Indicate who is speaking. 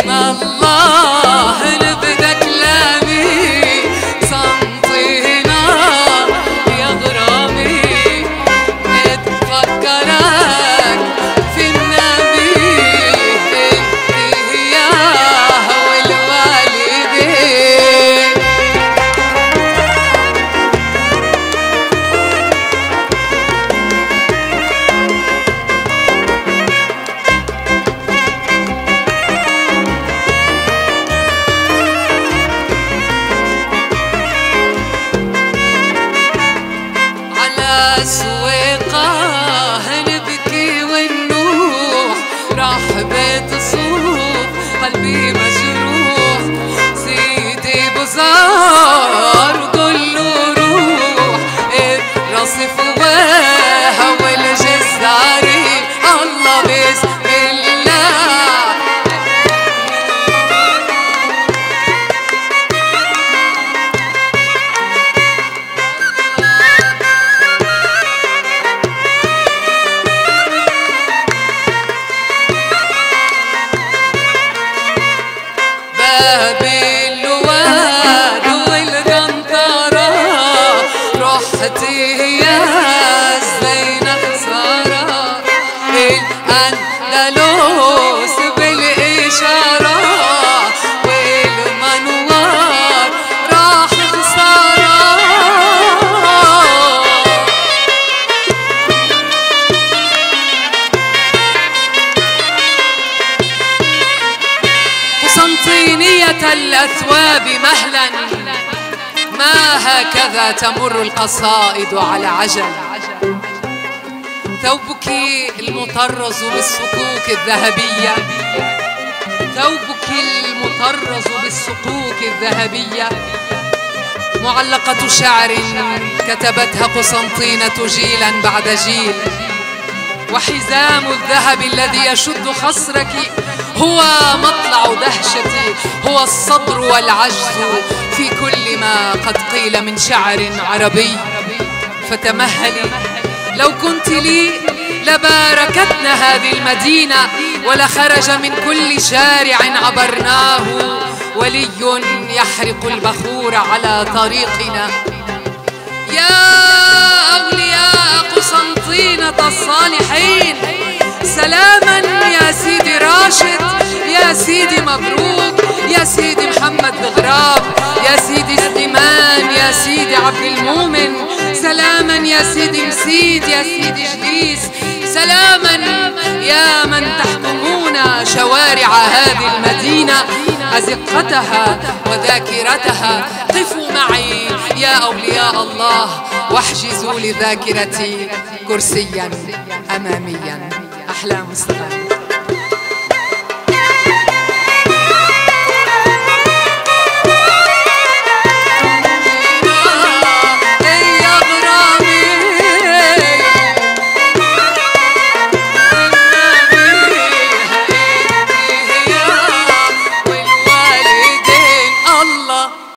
Speaker 1: الله نبدا كلامي صنطينا يا غرامي نتفكرك في النبي انت اياه والوالدين. سويقة نبكي ونوح راح بيت صوف قلبي مجروح سيدي بزار كله روح الرصيف وها والجزاري الله بسم الله. بالواد والقنطرة رحت يا زينة خسارة الأندلس بالإشارة والمنوار راح خسارة. قسنطينية الأثواب مهلا ما هكذا تمر القصائد على عجل. ثوبك المطرز بالصكوك الذهبية ثوبك المطرز بالصكوك الذهبية معلقة شعر كتبتها قسنطينة جيلا بعد جيل. وحزام الذهب الذي يشد خصرك هو مطلع دهشتي هو الصبر والعجز في كل ما قد قيل من شعر عربي. فتمهلي لو كنت لي لباركتنا هذه المدينة ولخرج من كل شارع عبرناه ولي يحرق البخور على طريقنا. يا أولياء قسنطينة الصالحين سلاما يا سيدي راشد يا سيدي مبروك يا سيدي محمد الغراب يا سيدي سليمان يا سيدي عبد المؤمن سلاما يا سيدي مسيد يا سيدي جليس سلاما يا من تحكمون شوارع هذه المدينة أزقتها وذاكرتها. قفوا معي يا أولياء الله واحجزوا لذاكرتي كرسيا أماميا. أحلام السلام.